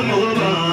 Move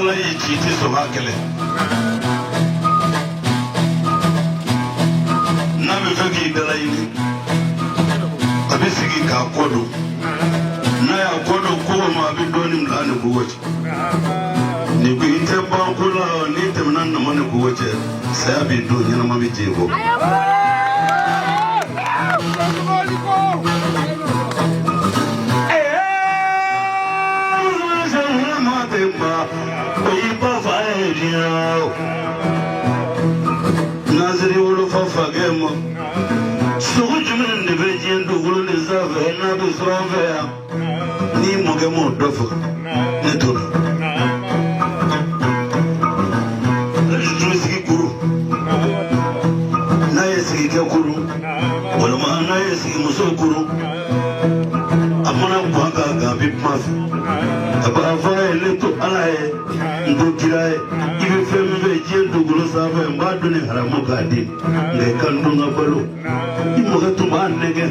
Allah yi chiti so hakele na me fegi dala yini abisigi ka kodo na ya kodo ko ma bi doni mlani ko wace ni bi ite ban kula ni te nan na mane ko wace sai abi do ni na ma bi jego Nazari wolo fafa gemo sujumen de vejien do wolo de zave na do srovea ni mogemo dofo netuna Jusi guru na yesi ke guru wala ma na yesi muso guru amana kwanga gabi mafi aba fa leto alaye ndokirae ibe femme be jendo gulo safa mbado ni haramu gadi ne kandu ngabalo imoga tumba nege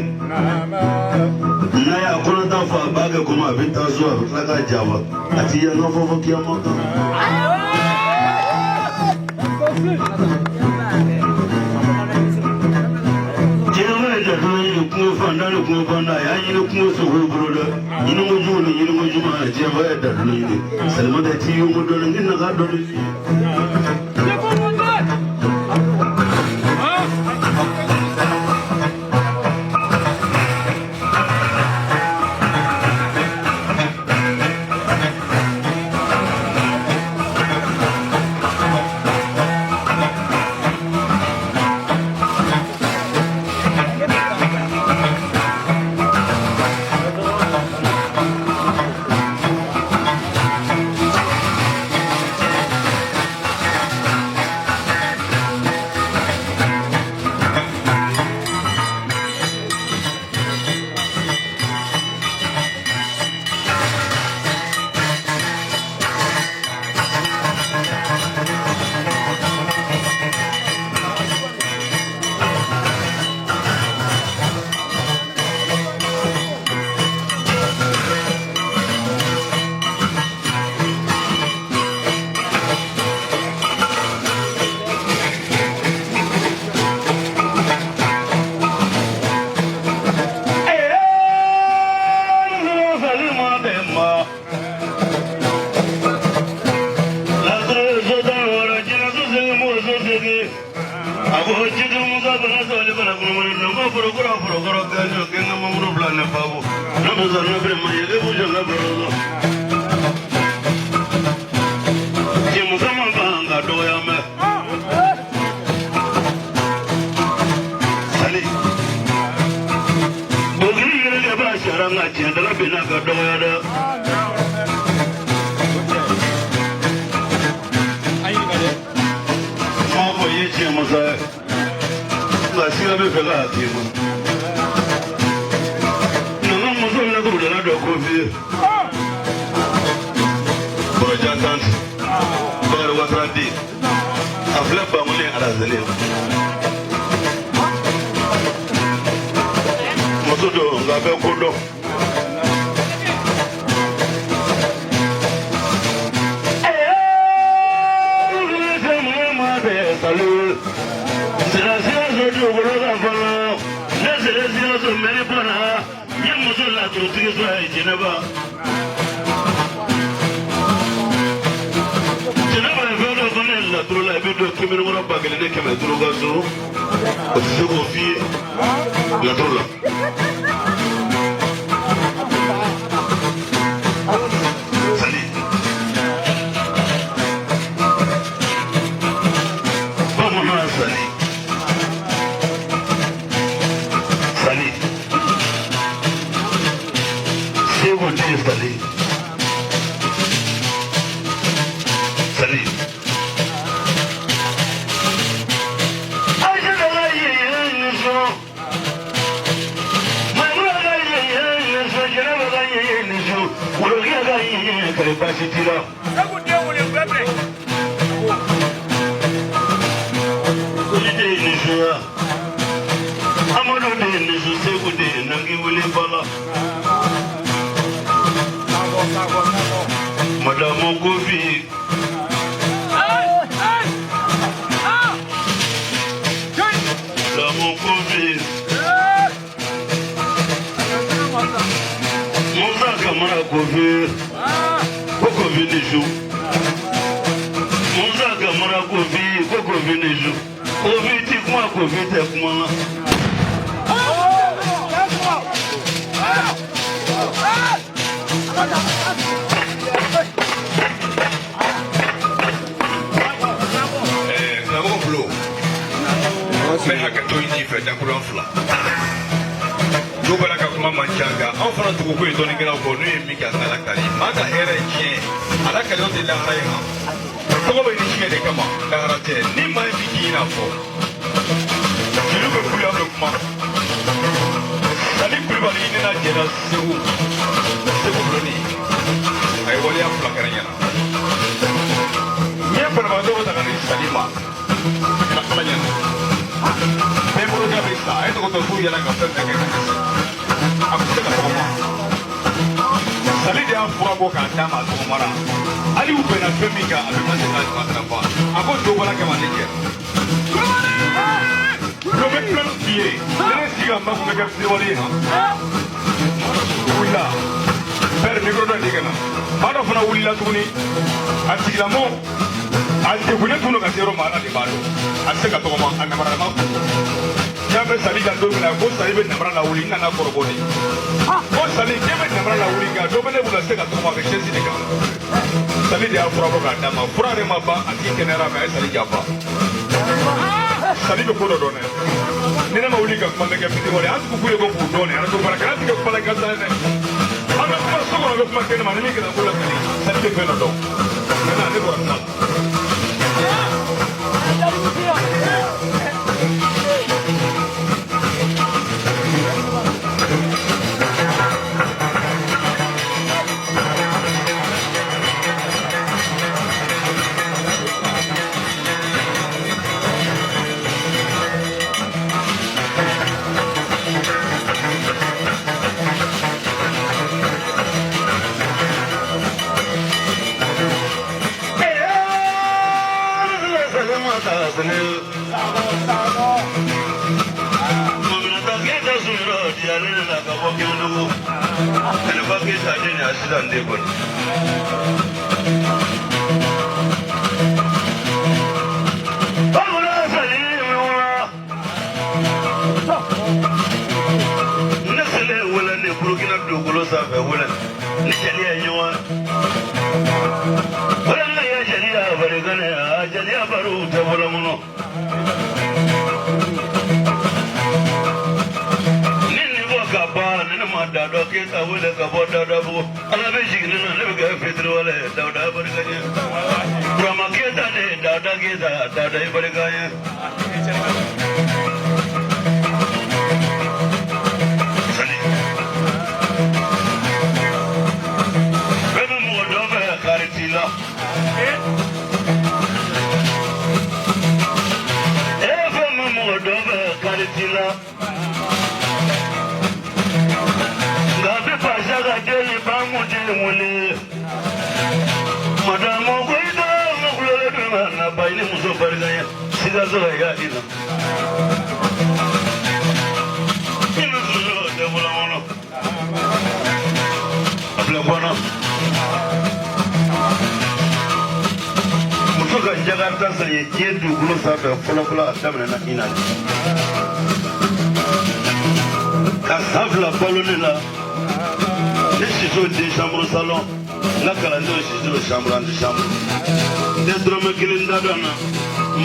na ya kono da fa baga kuma binta zuwa laga jawa ati ya no fofo kiyamata kuma fanda ya yi ne kuma su hurguro da yini muju ma je ba ya da ne salma da ci mu don gin na ga don Madame Govi Gamara Kofi, Coco Viniju. Musa Gamara Kofi, Coco Viniju. Kofi Tikma Kofi Tekma. Mais à 90 fait d'un coup d'enflant. Nous voilà comme maman Changa. Enfant, tout le monde est donné au bonheur et Mika à la Kali. Maka Eretien, à la Kali de la Raïna. Comment initier les gamins, la raté, ni ma vie n'a pas. Je ne peux plus avoir le moment. Ça n'est plus valide, il n'a pas de c'est vous. C'est vous, Bruni. Aïe, voilà, à la Carrière. Bien, pour la maison, on a réussi à l'imam. Même pour le gars, ça, et donc on y a la personne qui a poussé la forme. Ça veut dire pour avoir un dame à son mara. Allez, vous pouvez la faire, Mika, avec moi, c'est pas de la part. À cause de voilà comme on est. Le mec plein de pieds. Les gars, vous me gardez au lit. Oula. Faire le micro dans les gars. Madame, on a ouli la tournée. Antiglamon. Ante vous n'êtes pas zéro malade de balo. Ante ka toma anamara ma. Jambe sali ka do na ko sali be namara la uli na na koroboni. Ko sali ke be namara la uli ga do bele bula se ka toma be chesi de ka. Sali de afura ko ka dama fura re ma ba ati kenera ma sali ja ba. Sali be ko do ne. Ni na ma uli ka ko me ke fiti wala atu ku ko ku do ne ana to para ka ti ka para ka sa ne. Ana ko so ko ko ma ke na ma ni ke na ko la ni. Sali be no do. Na ne ko na.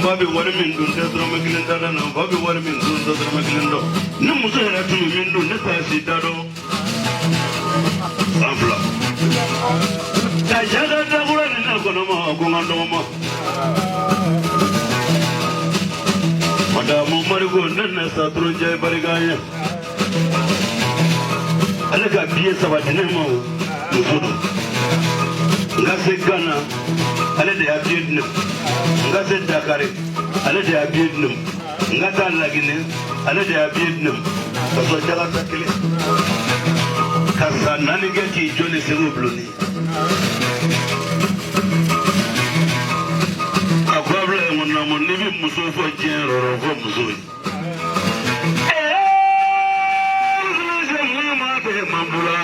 Babi wari min dun da drama kilin da nan babi wari min dun da drama kilin do ni muso yɛrɛ tun min dun ne ta si da do san fila ka jaga da kura ni na kɔnɔ ma ko ŋa dɔgɔ ma madamu marigo ne na sa turon jɛ barika ye ale ka biye saba di ne ma muso do nga se Ghana ale de y'a biye di ne nga se Dakar ale de y'a biye di ne nga taa Lagine ale de y'a biye di ne ka sɔrɔ jalata kelen ka san naani kɛ k'i jɔ ni segu buloni a ko abila ye mun na mun ni bi muso fɔ diɲɛ yɔrɔ fɔ muso ye mun ma bɛ man bula